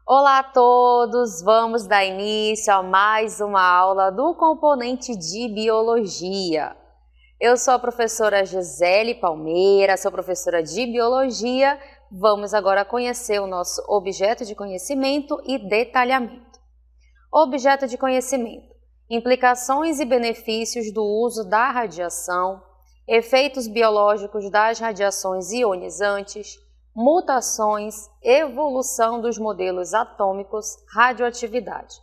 Olá a todos! Vamos dar início a mais uma aula do componente de Biologia. Eu sou a professora Gisele Palmeira, sou professora de Biologia. Vamos agora conhecer o nosso objeto de conhecimento e detalhamento. Objeto de conhecimento: implicações e benefícios do uso da radiação, efeitos biológicos das radiações ionizantes, mutações, evolução dos modelos atômicos, radioatividade.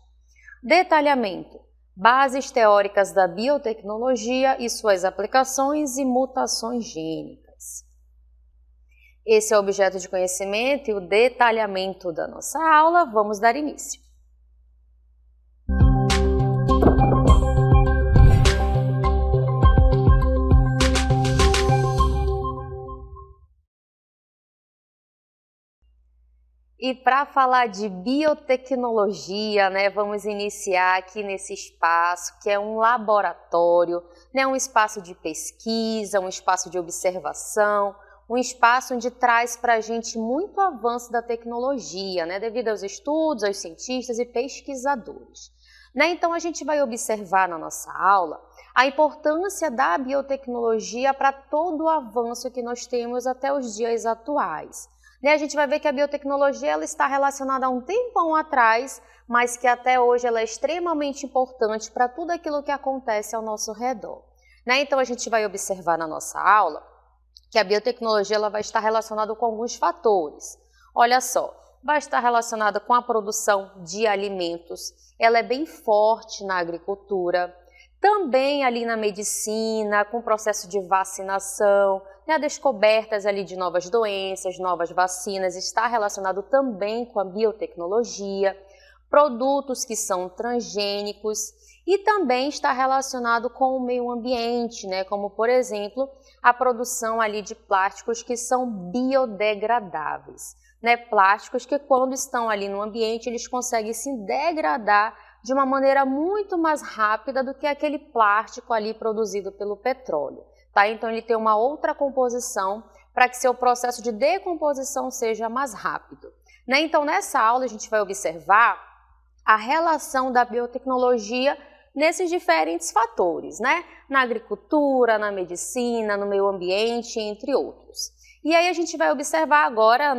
Detalhamento: bases teóricas da biotecnologia e suas aplicações e mutações gênicas. Esse é o objeto de conhecimento e o detalhamento da nossa aula. Vamos dar início. E para falar de biotecnologia, vamos iniciar aqui nesse espaço que é um laboratório, um espaço de pesquisa, um espaço de observação, um espaço onde traz para a gente muito avanço da tecnologia, devido aos estudos, aos cientistas e pesquisadores. Então a gente vai observar na nossa aula a importância da biotecnologia para todo o avanço que nós temos até os dias atuais. A gente vai ver que a biotecnologia ela está relacionada a um tempão atrás, mas que até hoje ela é extremamente importante para tudo aquilo que acontece ao nosso redor. Então a gente vai observar na nossa aula que a biotecnologia ela vai estar relacionada com alguns fatores. Olha só, vai estar relacionada com a produção de alimentos, ela é bem forte na agricultura, também ali na medicina, com o processo de vacinação, descobertas ali de novas doenças, novas vacinas, está relacionado também com a biotecnologia, produtos que são transgênicos e também está relacionado com o meio ambiente, como por exemplo, a produção ali de plásticos que são biodegradáveis, plásticos que quando estão ali no ambiente eles conseguem se degradar de uma maneira muito mais rápida do que aquele plástico ali produzido pelo petróleo. Então ele tem uma outra composição para que seu processo de decomposição seja mais rápido. Então nessa aula a gente vai observar a relação da biotecnologia nesses diferentes fatores, na agricultura, na medicina, no meio ambiente, entre outros. E aí a gente vai observar agora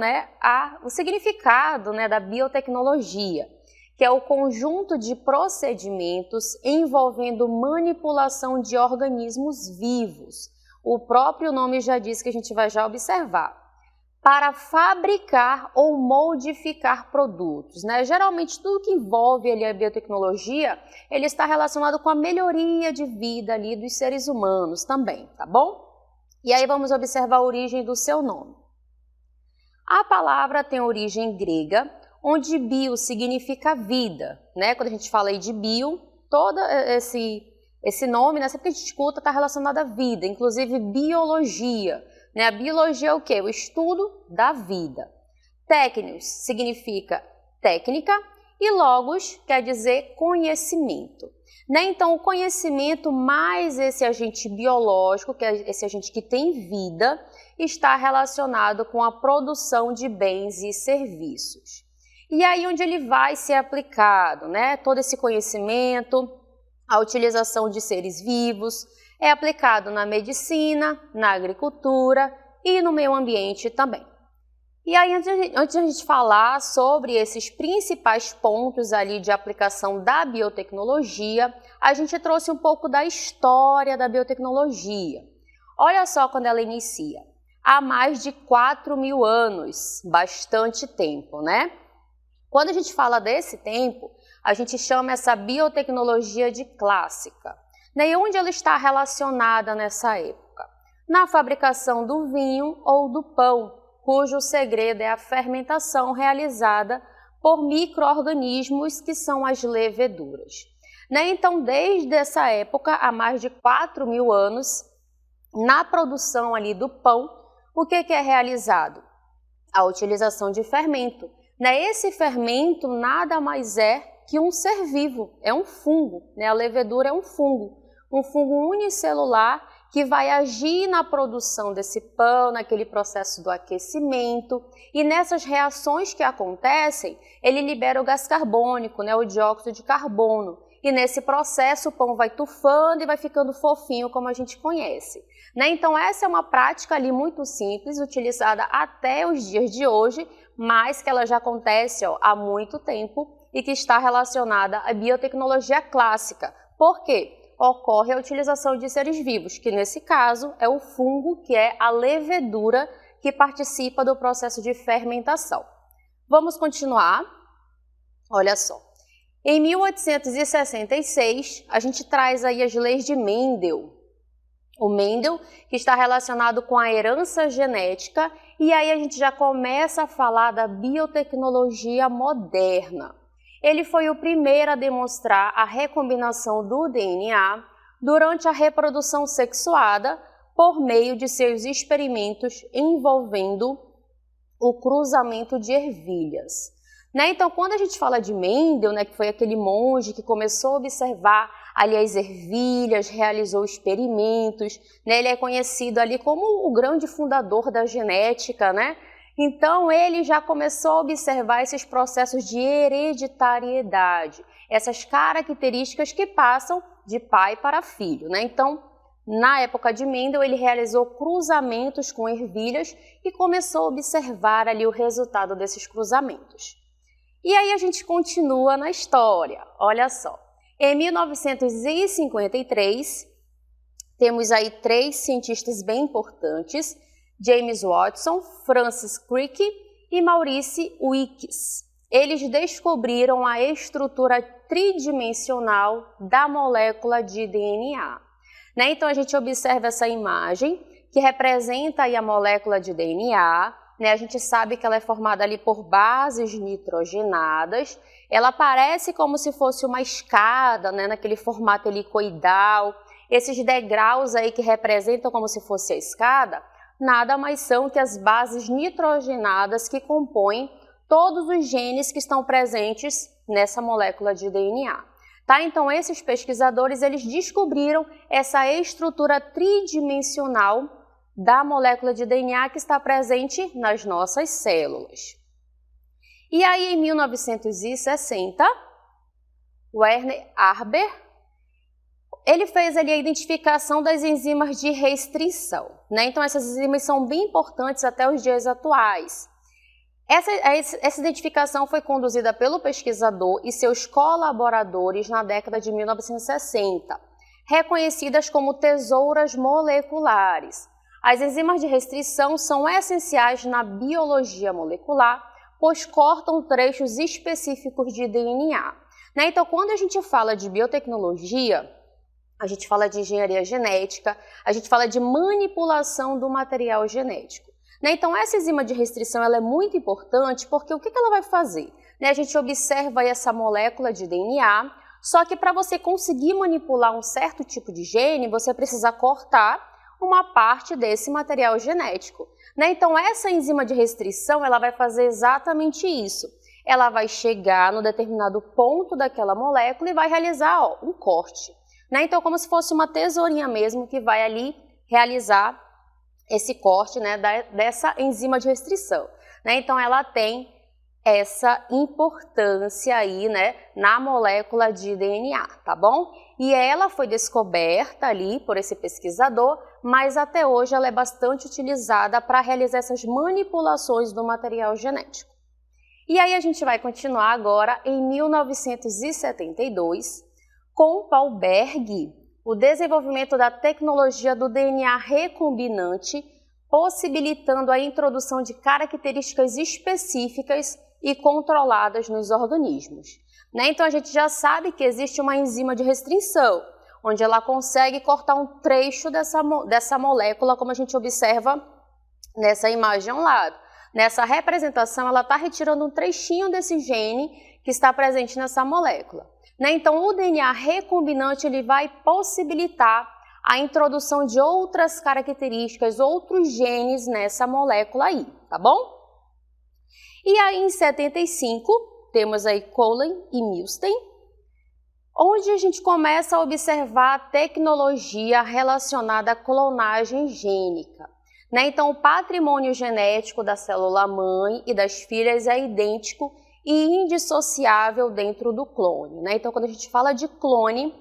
o significado da biotecnologia, que é o conjunto de procedimentos envolvendo manipulação de organismos vivos. O próprio nome já diz que a gente vai já observar. Para fabricar ou modificar produtos. Geralmente tudo que envolve ali a biotecnologia, ele está relacionado com a melhoria de vida ali dos seres humanos também, tá bom? E aí vamos observar a origem do seu nome. A palavra tem origem grega, onde bio significa vida, Quando a gente fala aí de bio, todo esse nome, sempre que a gente escuta, está relacionado à vida, inclusive biologia. A biologia é o quê? O estudo da vida. Técnicos significa técnica e logos quer dizer conhecimento. Então, o conhecimento mais esse agente biológico, que é esse agente que tem vida, está relacionado com a produção de bens e serviços. E aí onde ele vai ser aplicado, todo esse conhecimento, a utilização de seres vivos, é aplicado na medicina, na agricultura e no meio ambiente também. E aí antes de a gente falar sobre esses principais pontos ali de aplicação da biotecnologia, a gente trouxe um pouco da história da biotecnologia. Olha só quando ela inicia. Há mais de 4.000 anos, bastante tempo, Quando a gente fala desse tempo, a gente chama essa biotecnologia de clássica. E onde ela está relacionada nessa época? Na fabricação do vinho ou do pão, cujo segredo é a fermentação realizada por micro-organismos que são as leveduras. Então, desde essa época, há mais de 4.000 anos, na produção ali do pão, o que é realizado? A utilização de fermento. né? Esse fermento nada mais é que um ser vivo, é um fungo, né? A levedura é um fungo unicelular que vai agir na produção desse pão, naquele processo do aquecimento, e nessas reações que acontecem, ele libera o gás carbônico, né? O dióxido de carbono, e nesse processo o pão vai tufando e vai ficando fofinho, como a gente conhece, né? Então essa é uma prática ali muito simples, utilizada até os dias de hoje, mas que ela já acontece há muito tempo e que está relacionada à biotecnologia clássica. Por quê? Ocorre a utilização de seres vivos, que nesse caso é o fungo, que é a levedura que participa do processo de fermentação. Vamos continuar? Olha só. Em 1866, a gente traz aí as leis de Mendel. O Mendel, que está relacionado com a herança genética, e aí a gente já começa a falar da biotecnologia moderna. Ele foi o primeiro a demonstrar a recombinação do DNA durante a reprodução sexuada por meio de seus experimentos envolvendo o cruzamento de ervilhas. Né? Então, quando a gente fala de Mendel, né, que foi aquele monge que começou a observar ali as ervilhas, realizou experimentos, né? Ele é conhecido ali como o grande fundador da genética, né? Então, ele já começou a observar esses processos de hereditariedade, essas características que passam de pai para filho, né? Então, na época de Mendel, ele realizou cruzamentos com ervilhas e começou a observar ali o resultado desses cruzamentos. E aí a gente continua na história, olha só. Em 1953, temos aí 3 cientistas bem importantes, James Watson, Francis Crick e Maurice Wilkes. Eles descobriram a estrutura tridimensional da molécula de DNA. Né? Então a gente observa essa imagem que representa aí a molécula de DNA. Né? A gente sabe que ela é formada ali por bases nitrogenadas. Ela parece como se fosse uma escada, né? Naquele formato helicoidal. Esses degraus aí que representam como se fosse a escada, nada mais são que as bases nitrogenadas que compõem todos os genes que estão presentes nessa molécula de DNA. Tá? Então, esses pesquisadores eles descobriram essa estrutura tridimensional da molécula de DNA que está presente nas nossas células. E aí, em 1960, Werner Arber ele fez ali a identificação das enzimas de restrição, né? Então, essas enzimas são bem importantes até os dias atuais. Essa identificação foi conduzida pelo pesquisador e seus colaboradores na década de 1960, reconhecidas como tesouras moleculares. As enzimas de restrição são essenciais na biologia molecular, pois cortam trechos específicos de DNA. Né? Então, quando a gente fala de biotecnologia, a gente fala de engenharia genética, a gente fala de manipulação do material genético. Né? Então, essa enzima de restrição ela é muito importante porque o que ela vai fazer? Né? A gente observa essa molécula de DNA, só que para você conseguir manipular um certo tipo de gene, você precisa cortar uma parte desse material genético. Né? Então, essa enzima de restrição ela vai fazer exatamente isso. Ela vai chegar no determinado ponto daquela molécula e vai realizar um corte. Né? Então, como se fosse uma tesourinha mesmo que vai ali realizar esse corte, né, dessa enzima de restrição. Né? Então, ela tem essa importância aí, né, na molécula de DNA, tá bom? E ela foi descoberta ali por esse pesquisador, mas até hoje ela é bastante utilizada para realizar essas manipulações do material genético. E aí a gente vai continuar agora em 1972, com Paul Berg, o desenvolvimento da tecnologia do DNA recombinante, possibilitando a introdução de características específicas e controladas nos organismos. Né? Então, a gente já sabe que existe uma enzima de restrição, onde ela consegue cortar um trecho dessa molécula, como a gente observa nessa imagem ao lado. Nessa representação, ela está retirando um trechinho desse gene que está presente nessa molécula. Né? Então, o DNA recombinante ele vai possibilitar a introdução de outras características, outros genes nessa molécula aí, tá bom? E aí em 75 temos aí Cullen e Milstein, onde a gente começa a observar a tecnologia relacionada à clonagem gênica. Então, o patrimônio genético da célula-mãe e das filhas é idêntico e indissociável dentro do clone. Então, quando a gente fala de clone,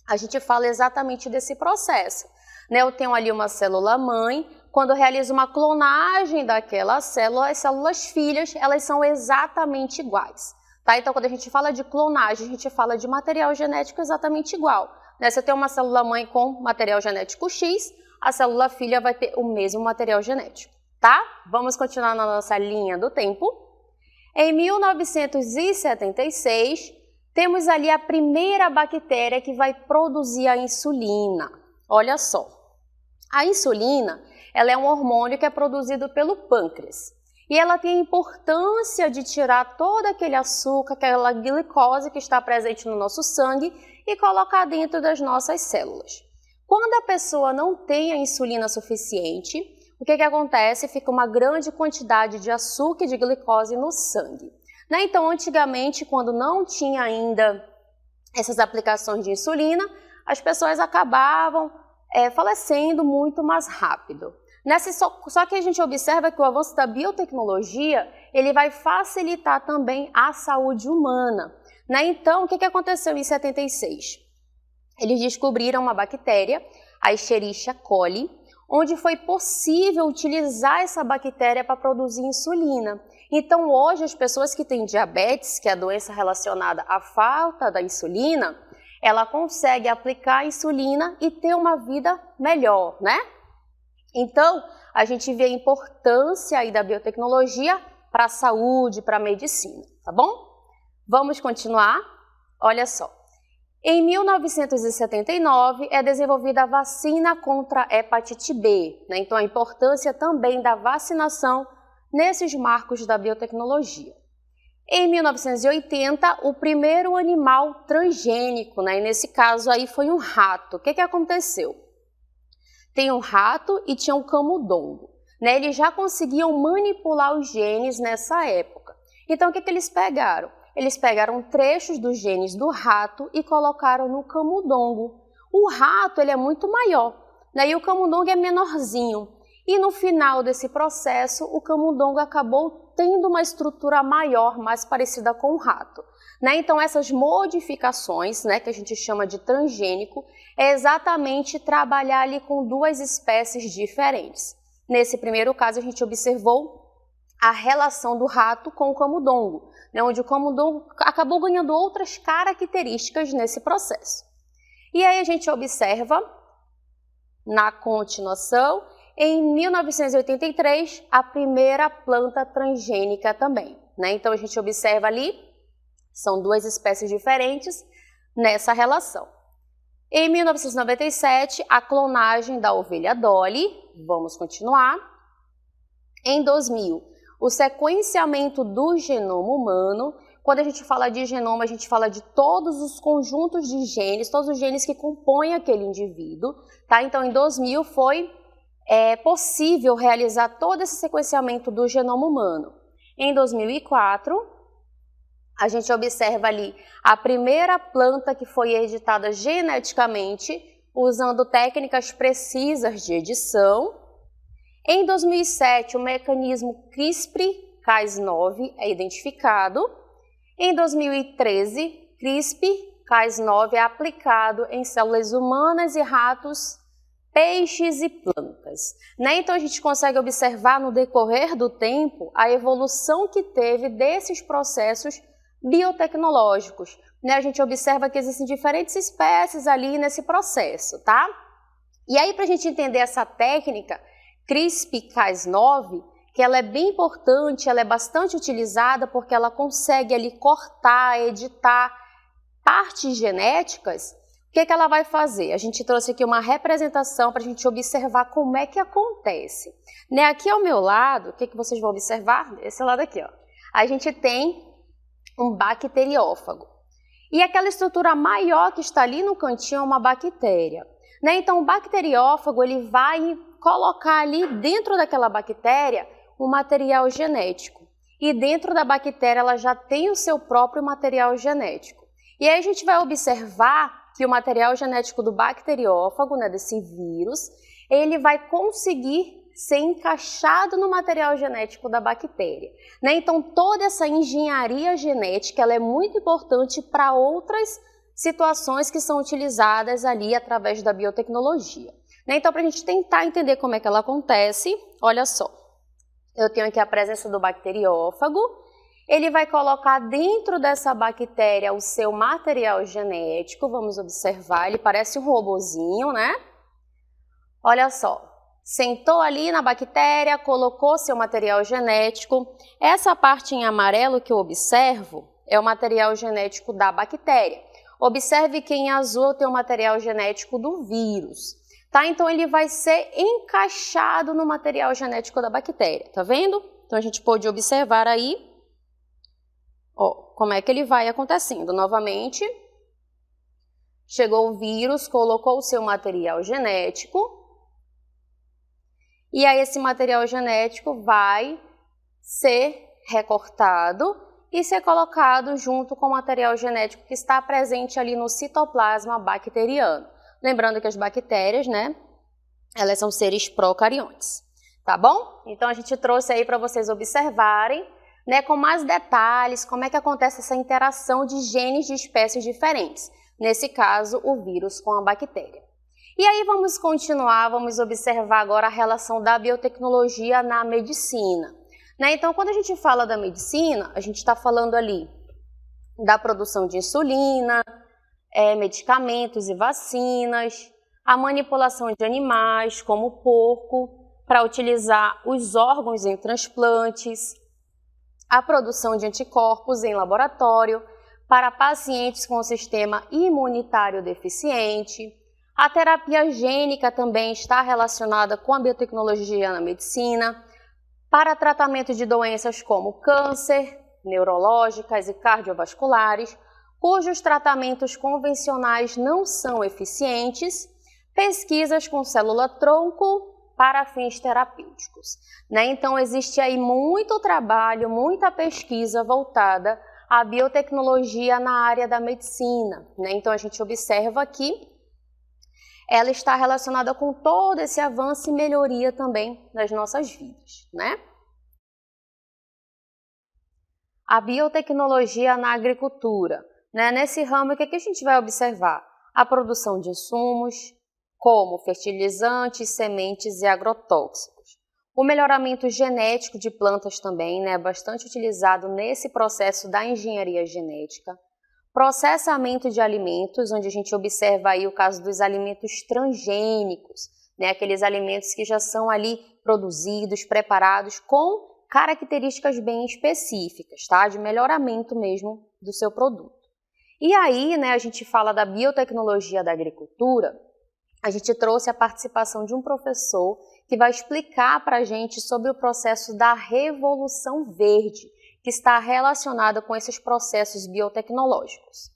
a gente fala exatamente desse processo. Eu tenho ali uma célula-mãe, quando eu realizo uma clonagem daquela célula, as células filhas, elas são exatamente iguais. Então, quando a gente fala de clonagem, a gente fala de material genético exatamente igual. Se eu tenho uma célula-mãe com material genético X, a célula filha vai ter o mesmo material genético, tá? Vamos continuar na nossa linha do tempo. Em 1976, temos ali a primeira bactéria que vai produzir a insulina. Olha só, a insulina, ela é um hormônio que é produzido pelo pâncreas. E ela tem a importância de tirar todo aquele açúcar, aquela glicose que está presente no nosso sangue e colocar dentro das nossas células. Quando a pessoa não tem a insulina suficiente, o que acontece? Fica uma grande quantidade de açúcar e de glicose no sangue. Então, antigamente, quando não tinha ainda essas aplicações de insulina, as pessoas acabavam falecendo muito mais rápido. Só que a gente observa que o avanço da biotecnologia, ele vai facilitar também a saúde humana. Então, o que aconteceu em 76? Eles descobriram uma bactéria, a Escherichia coli, onde foi possível utilizar essa bactéria para produzir insulina. Então, hoje, as pessoas que têm diabetes, que é a doença relacionada à falta da insulina, ela consegue aplicar a insulina e ter uma vida melhor, Então, a gente vê a importância aí da biotecnologia para a saúde, para a medicina, tá bom? Vamos continuar? Olha só. Em 1979, é desenvolvida a vacina contra a hepatite B. Então, a importância também da vacinação nesses marcos da biotecnologia. Em 1980, o primeiro animal transgênico, e nesse caso aí foi um rato. O que aconteceu? Tem um rato e tinha um camundongo. Eles já conseguiam manipular os genes nessa época. Então, o que eles pegaram? Eles pegaram trechos dos genes do rato e colocaram no camundongo. O rato ele é muito maior, e o camundongo é menorzinho. E no final desse processo, o camundongo acabou tendo uma estrutura maior, mais parecida com o rato. Então, essas modificações, que a gente chama de transgênico, é exatamente trabalhar ali com duas espécies diferentes. Nesse primeiro caso, a gente observou a relação do rato com o camundongo, onde o camundongo acabou ganhando outras características nesse processo. E aí a gente observa, na continuação, em 1983, a primeira planta transgênica também. Então a gente observa ali, são duas espécies diferentes nessa relação. Em 1997, a clonagem da ovelha Dolly, vamos continuar. Em 2000, o sequenciamento do genoma humano. Quando a gente fala de genoma, a gente fala de todos os conjuntos de genes, todos os genes que compõem aquele indivíduo. Então, em 2000 foi possível realizar todo esse sequenciamento do genoma humano. Em 2004, a gente observa ali a primeira planta que foi editada geneticamente, usando técnicas precisas de edição. Em 2007, o mecanismo CRISPR-Cas9 é identificado. Em 2013, CRISPR-Cas9 é aplicado em células humanas e ratos, peixes e plantas. Então, a gente consegue observar no decorrer do tempo a evolução que teve desses processos biotecnológicos. A gente observa que existem diferentes espécies ali nesse processo, tá? E aí, para a gente entender essa técnica, CRISPR-Cas9, que ela é bem importante, ela é bastante utilizada porque ela consegue ali cortar, editar partes genéticas. O que ela vai fazer? A gente trouxe aqui uma representação para a gente observar como é que acontece. Aqui ao meu lado, o que vocês vão observar? Esse lado aqui, ó. A gente tem um bacteriófago. E aquela estrutura maior que está ali no cantinho é uma bactéria. Então, o bacteriófago ele vai colocar ali dentro daquela bactéria um material genético. e dentro da bactéria ela já tem o seu próprio material genético. E aí a gente vai observar que o material genético do bacteriófago, né, desse vírus, ele vai conseguir ser encaixado no material genético da bactéria, né? Então toda essa engenharia genética ela é muito importante para outras situações que são utilizadas ali através da biotecnologia, né? Então, para a gente tentar entender como é que ela acontece, olha só, eu tenho aqui a presença do bacteriófago, ele vai colocar dentro dessa bactéria o seu material genético, vamos observar, ele parece um robozinho, né? Olha só, sentou ali na bactéria, colocou seu material genético, essa parte em amarelo que eu observo é o material genético da bactéria. Observe que em azul tem o material genético do vírus, tá? Então ele vai ser encaixado no material genético da bactéria, tá vendo? Então a gente pode observar aí, ó, como é que ele vai acontecendo. Novamente, chegou o vírus, colocou o seu material genético, e aí esse material genético vai ser recortado e ser colocado junto com o material genético que está presente ali no citoplasma bacteriano. Lembrando que as bactérias, né, elas são seres procariontes, tá bom? Então a gente trouxe aí para vocês observarem, né, com mais detalhes como é que acontece essa interação de genes de espécies diferentes. Nesse caso, o vírus com a bactéria. E aí vamos continuar, vamos observar agora a relação da biotecnologia na medicina, né? Então, quando a gente fala da medicina, a gente está falando ali da produção de insulina, medicamentos e vacinas, a manipulação de animais, como o porco, para utilizar os órgãos em transplantes, a produção de anticorpos em laboratório para pacientes com sistema imunitário deficiente. A terapia gênica também está relacionada com a biotecnologia na medicina, para tratamento de doenças como câncer, neurológicas e cardiovasculares, cujos tratamentos convencionais não são eficientes, pesquisas com célula-tronco para fins terapêuticos, né? Então existe aí muito trabalho, muita pesquisa voltada à biotecnologia na área da medicina, né? Então a gente observa aqui ela está relacionada com todo esse avanço e melhoria também nas nossas vidas, né? A biotecnologia na agricultura, né? Nesse ramo, o que a gente vai observar? A produção de insumos, como fertilizantes, sementes e agrotóxicos. O melhoramento genético de plantas também, né? Bastante utilizado nesse processo da engenharia genética. Processamento de alimentos, onde a gente observa aí o caso dos alimentos transgênicos, né? Aqueles alimentos que já são ali produzidos, preparados com características bem específicas, tá? De melhoramento mesmo do seu produto. E aí, né, a gente fala da biotecnologia da agricultura, a gente trouxe a participação de um professor que vai explicar para a gente sobre o processo da Revolução Verde, que está relacionada com esses processos biotecnológicos.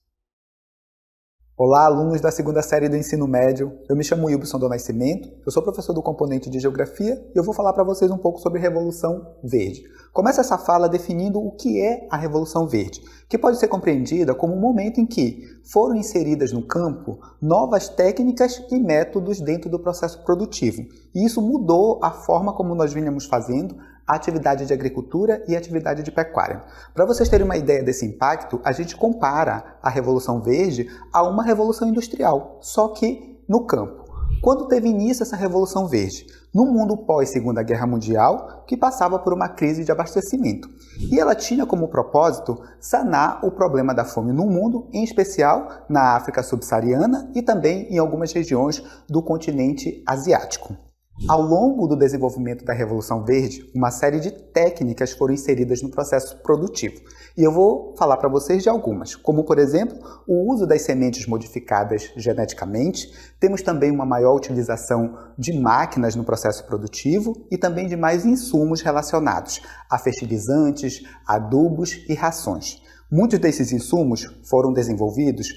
Olá, alunos da segunda série do ensino médio. Eu me chamo Wilson do Nascimento, eu sou professor do componente de Geografia e eu vou falar para vocês um pouco sobre Revolução Verde. Começa essa fala definindo o que é a Revolução Verde, que pode ser compreendida como um momento em que foram inseridas no campo novas técnicas e métodos dentro do processo produtivo. E isso mudou a forma como nós vinhamos fazendo a atividade de agricultura e a atividade de pecuária. Para vocês terem uma ideia desse impacto, a gente compara a Revolução Verde a uma revolução industrial, só que no campo. Quando teve início essa Revolução Verde? No mundo pós-Segunda Guerra Mundial, que passava por uma crise de abastecimento. E ela tinha como propósito sanar o problema da fome no mundo, em especial na África subsaariana e também em algumas regiões do continente asiático. Ao longo do desenvolvimento da Revolução Verde, uma série de técnicas foram inseridas no processo produtivo. E eu vou falar para vocês de algumas, como, por exemplo, o uso das sementes modificadas geneticamente. Temos também uma maior utilização de máquinas no processo produtivo e também de mais insumos relacionados a fertilizantes, adubos e rações. Muitos desses insumos foram desenvolvidos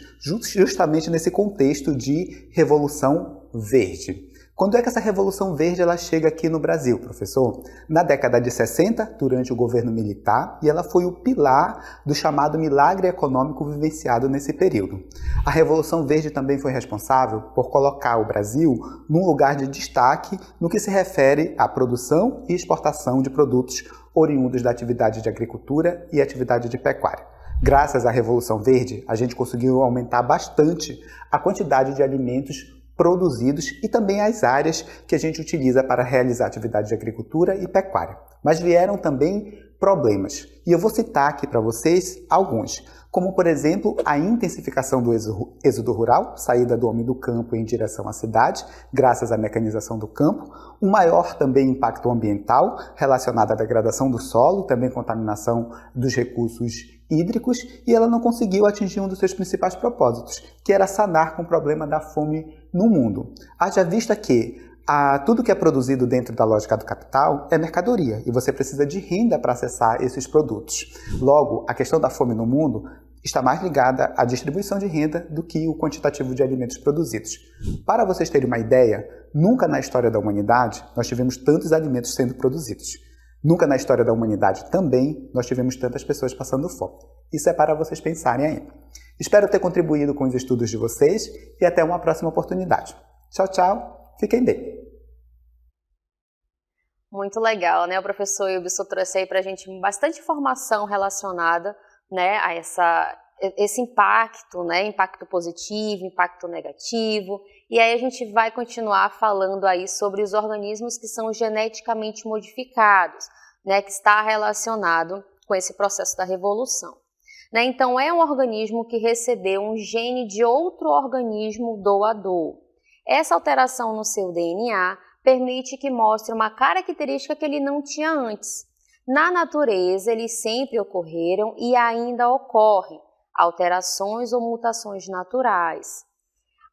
justamente nesse contexto de Revolução Verde. Quando é que essa Revolução Verde ela chega aqui no Brasil, professor? Na década de 60, durante o governo militar, e ela foi o pilar do chamado milagre econômico vivenciado nesse período. A Revolução Verde também foi responsável por colocar o Brasil num lugar de destaque no que se refere à produção e exportação de produtos oriundos da atividade de agricultura e atividade de pecuária. Graças à Revolução Verde, a gente conseguiu aumentar bastante a quantidade de alimentos produzidos e também as áreas que a gente utiliza para realizar atividade de agricultura e pecuária. Mas vieram também problemas, e eu vou citar aqui para vocês alguns, como por exemplo a intensificação do êxodo rural, saída do homem do campo em direção à cidade, graças à mecanização do campo, um maior também impacto ambiental relacionado à degradação do solo, também contaminação dos recursos hídricos, e ela não conseguiu atingir um dos seus principais propósitos, que era sanar com o problema da fome no mundo. Haja vista que tudo que é produzido dentro da lógica do capital é mercadoria, e você precisa de renda para acessar esses produtos. Logo, a questão da fome no mundo está mais ligada à distribuição de renda do que o quantitativo de alimentos produzidos. Para vocês terem uma ideia, nunca na história da humanidade nós tivemos tantos alimentos sendo produzidos. Nunca na história da humanidade também nós tivemos tantas pessoas passando fome. Isso é para vocês pensarem ainda. Espero ter contribuído com os estudos de vocês e até uma próxima oportunidade. Tchau, tchau. Fiquem bem. Muito legal, né? O professor Wilson trouxe aí para a gente bastante informação relacionada, né, a esse impacto, né? Impacto positivo, impacto negativo. E aí a gente vai continuar falando aí sobre os organismos que são geneticamente modificados, né? Que está relacionado com esse processo da revolução. Né? Então, é um organismo que recebeu um gene de outro organismo doador. Essa alteração no seu DNA permite que mostre uma característica que ele não tinha antes. Na natureza, eles sempre ocorreram e ainda ocorrem alterações ou mutações naturais.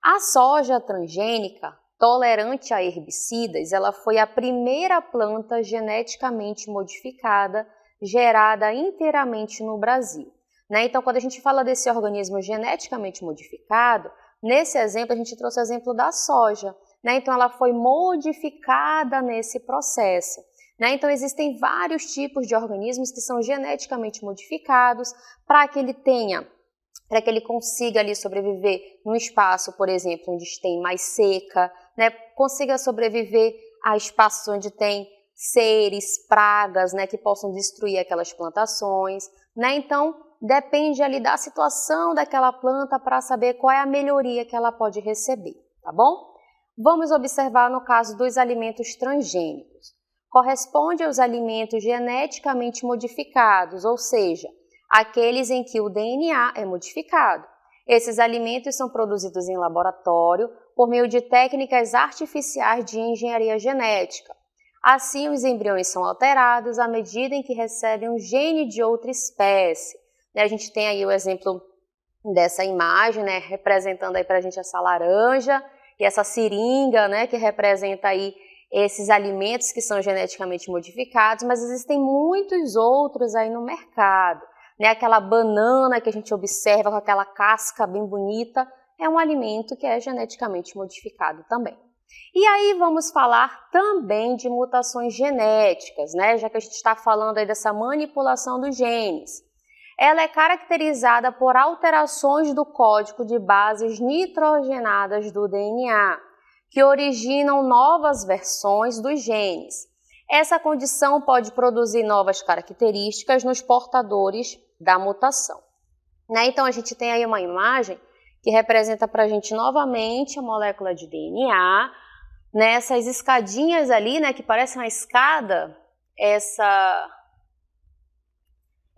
A soja transgênica, tolerante a herbicidas, ela foi a primeira planta geneticamente modificada gerada inteiramente no Brasil. Né? Então, quando a gente fala desse organismo geneticamente modificado, nesse exemplo a gente trouxe o exemplo da soja. Né? Então, ela foi modificada nesse processo. Né? Então, existem vários tipos de organismos que são geneticamente modificados para que ele consiga ali sobreviver num espaço, por exemplo, onde tem mais seca, né? Consiga sobreviver a espaços onde tem seres, pragas, né? Que possam destruir aquelas plantações. Né? Então, depende ali da situação daquela planta para saber qual é a melhoria que ela pode receber, tá bom? Vamos observar no caso dos alimentos transgênicos. Corresponde aos alimentos geneticamente modificados, ou seja, aqueles em que o DNA é modificado. Esses alimentos são produzidos em laboratório por meio de técnicas artificiais de engenharia genética. Assim, os embriões são alterados à medida em que recebem um gene de outra espécie. A gente tem aí o exemplo dessa imagem, né, representando aí para a gente essa laranja e essa seringa, né, que representa aí esses alimentos que são geneticamente modificados, mas existem muitos outros aí no mercado. Né? Aquela banana que a gente observa com aquela casca bem bonita é um alimento que é geneticamente modificado também. E aí vamos falar também de mutações genéticas, né? Já que a gente está falando aí dessa manipulação dos genes. Ela é caracterizada por alterações do código de bases nitrogenadas do DNA, que originam novas versões dos genes. Essa condição pode produzir novas características nos portadores da mutação. Né? Então, a gente tem aí uma imagem que representa para a gente novamente a molécula de DNA, nessas escadinhas ali, né, que parecem uma escada,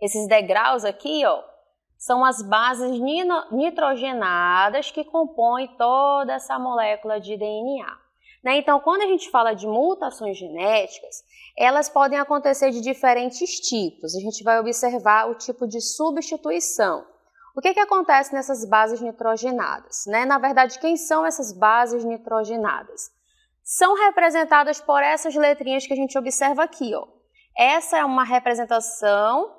esses degraus aqui, ó, são as bases nitrogenadas que compõem toda essa molécula de DNA. Né? Então, quando a gente fala de mutações genéticas, elas podem acontecer de diferentes tipos. A gente vai observar o tipo de substituição. O que acontece nessas bases nitrogenadas? Né? Na verdade, quem são essas bases nitrogenadas? São representadas por essas letrinhas que a gente observa aqui. Ó. Essa é uma representação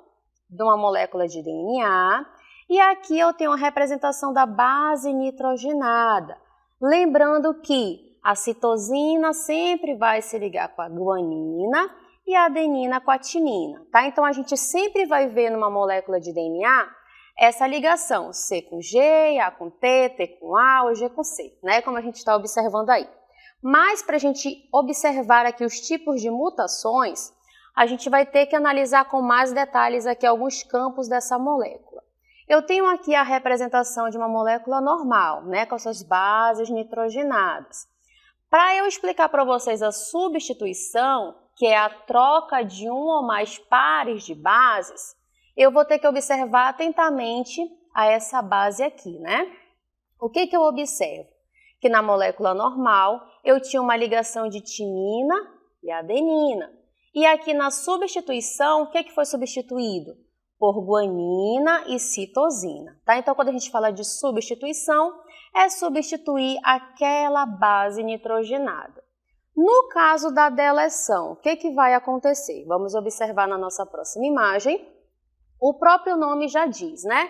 de uma molécula de DNA, e aqui eu tenho a representação da base nitrogenada. Lembrando que A citosina sempre vai se ligar com a guanina e a adenina com a timina, tá? Então, a gente sempre vai ver numa molécula de DNA essa ligação, C com G, A com T, T com A ou G com C, né? Como a gente está observando aí. Mas, para a gente observar aqui os tipos de mutações, a gente vai ter que analisar com mais detalhes aqui alguns campos dessa molécula. Eu tenho aqui a representação de uma molécula normal, né? Com suas bases nitrogenadas. Para eu explicar para vocês a substituição, que é a troca de um ou mais pares de bases, eu vou ter que observar atentamente a essa base aqui, né? O que eu observo? Que na molécula normal eu tinha uma ligação de timina e adenina. E aqui na substituição, o que foi substituído? Por guanina e citosina, tá? Então, quando a gente fala de substituição, é substituir aquela base nitrogenada. No caso da deleção, o que vai acontecer? Vamos observar na nossa próxima imagem. O próprio nome já diz, né?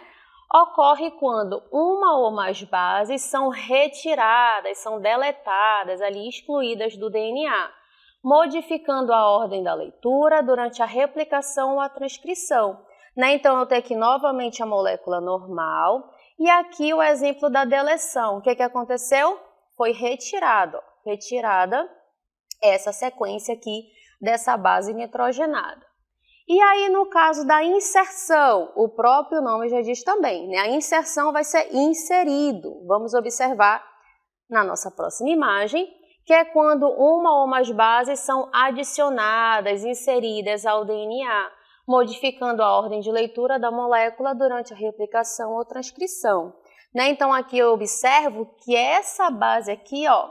Ocorre quando uma ou mais bases são retiradas, são deletadas, ali excluídas do DNA, modificando a ordem da leitura durante a replicação ou a transcrição, né? Então, eu tenho aqui novamente a molécula normal e aqui o exemplo da deleção. O que aconteceu? Foi retirada essa sequência aqui dessa base nitrogenada. E aí, no caso da inserção, o próprio nome já diz também, né? A inserção vai ser inserido. Vamos observar na nossa próxima imagem, que é quando uma ou mais bases são adicionadas, inseridas ao DNA, modificando a ordem de leitura da molécula durante a replicação ou transcrição, né? Então, aqui eu observo que essa base aqui, ó,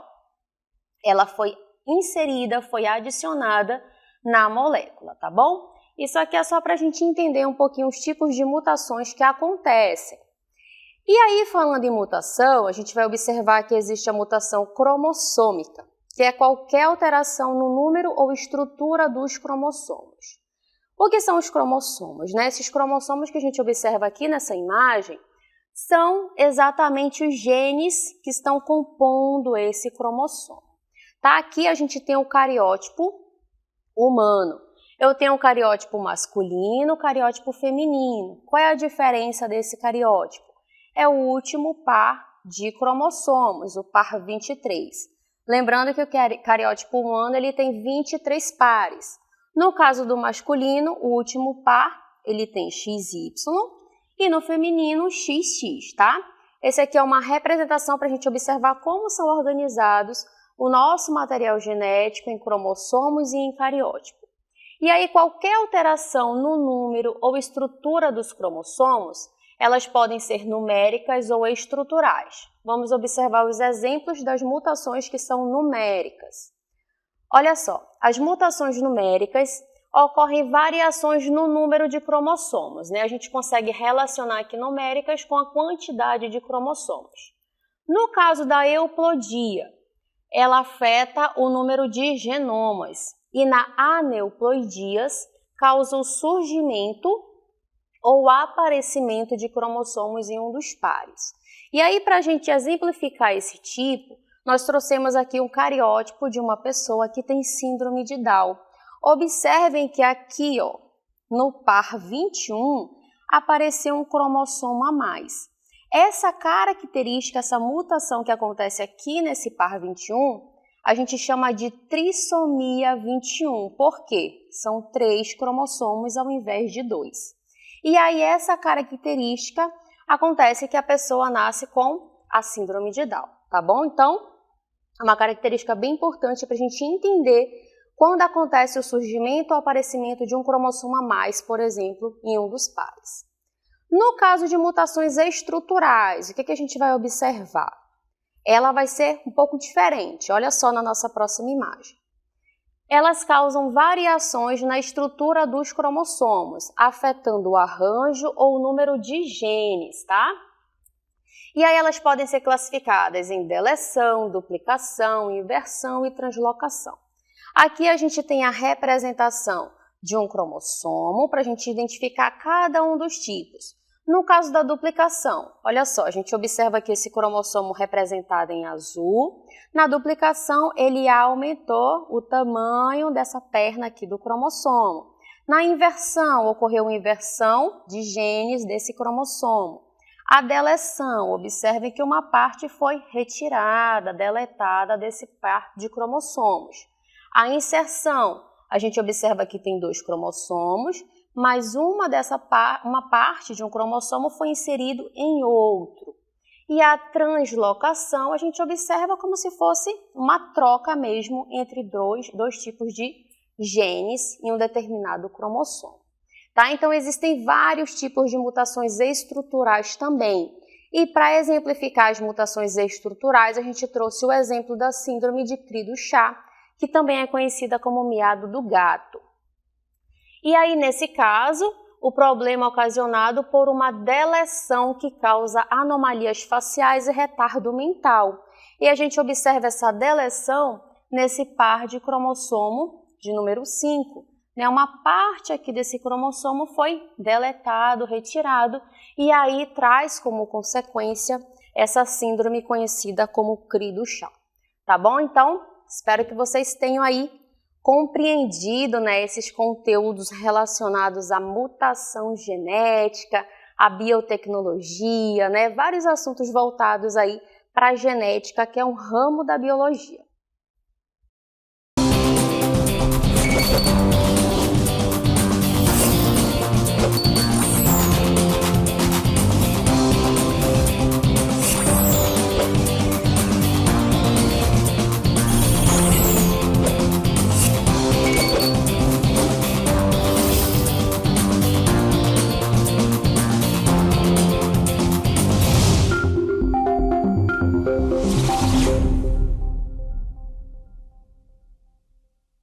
ela foi inserida, foi adicionada na molécula, tá bom? Isso aqui é só para a gente entender um pouquinho os tipos de mutações que acontecem. E aí, falando em mutação, a gente vai observar que existe a mutação cromossômica, que é qualquer alteração no número ou estrutura dos cromossomos. O que são os cromossomos, né? Esses cromossomos que a gente observa aqui nessa imagem são exatamente os genes que estão compondo esse cromossomo. Tá? Aqui a gente tem o cariótipo humano. Eu tenho o cariótipo masculino, o cariótipo feminino. Qual é a diferença desse cariótipo? É o último par de cromossomos, o par 23. Lembrando que o cariótipo humano ele tem 23 pares. No caso do masculino, o último par ele tem XY e no feminino XX, tá? Esse aqui é uma representação para a gente observar como são organizados o nosso material genético em cromossomos e em cariótipo. E aí qualquer alteração no número ou estrutura dos cromossomos, elas podem ser numéricas ou estruturais. Vamos observar os exemplos das mutações que são numéricas. Olha só, as mutações numéricas ocorrem variações no número de cromossomos, né? A gente consegue relacionar aqui numéricas com a quantidade de cromossomos. No caso da euplodia, ela afeta o número de genomas e na aneuploidias causa o surgimento ou aparecimento de cromossomos em um dos pares. E aí, para a gente exemplificar esse tipo, nós trouxemos aqui um cariótipo de uma pessoa que tem síndrome de Down. Observem que aqui, ó, no par 21, apareceu um cromossomo a mais. Essa característica, essa mutação que acontece aqui nesse par 21, a gente chama de trissomia 21. Por quê? São 3 cromossomos ao invés de 2. E aí essa característica acontece que a pessoa nasce com a síndrome de Down, tá bom? Então, é uma característica bem importante para a gente entender quando acontece o surgimento ou aparecimento de um cromossomo a mais, por exemplo, em um dos pares. No caso de mutações estruturais, o que a gente vai observar? Ela vai ser um pouco diferente, olha só na nossa próxima imagem. Elas causam variações na estrutura dos cromossomos, afetando o arranjo ou o número de genes, tá? E aí elas podem ser classificadas em deleção, duplicação, inversão e translocação. Aqui a gente tem a representação de um cromossomo para a gente identificar cada um dos tipos. No caso da duplicação, olha só, a gente observa aqui esse cromossomo representado em azul. Na duplicação, ele aumentou o tamanho dessa perna aqui do cromossomo. Na inversão, ocorreu uma inversão de genes desse cromossomo. A deleção, observem que uma parte foi retirada, deletada desse par de cromossomos. A inserção, a gente observa que tem 2 cromossomos, mas uma parte de um cromossomo foi inserido em outro. E a translocação, a gente observa como se fosse uma troca mesmo entre dois tipos de genes em um determinado cromossomo. Tá? Então, existem vários tipos de mutações estruturais também. E para exemplificar as mutações estruturais, a gente trouxe o exemplo da síndrome de Cri-du-Chat, que também é conhecida como miado do gato. E aí, nesse caso, o problema é ocasionado por uma deleção que causa anomalias faciais e retardo mental. E a gente observa essa deleção nesse par de cromossomo de número 5. Uma parte aqui desse cromossomo foi deletado, retirado, e aí traz como consequência essa síndrome conhecida como Cri-du-Chat. Tá bom? Então, espero que vocês tenham aí compreendido, esses conteúdos relacionados à mutação genética, à biotecnologia, vários assuntos voltados aí para a genética, que é um ramo da biologia.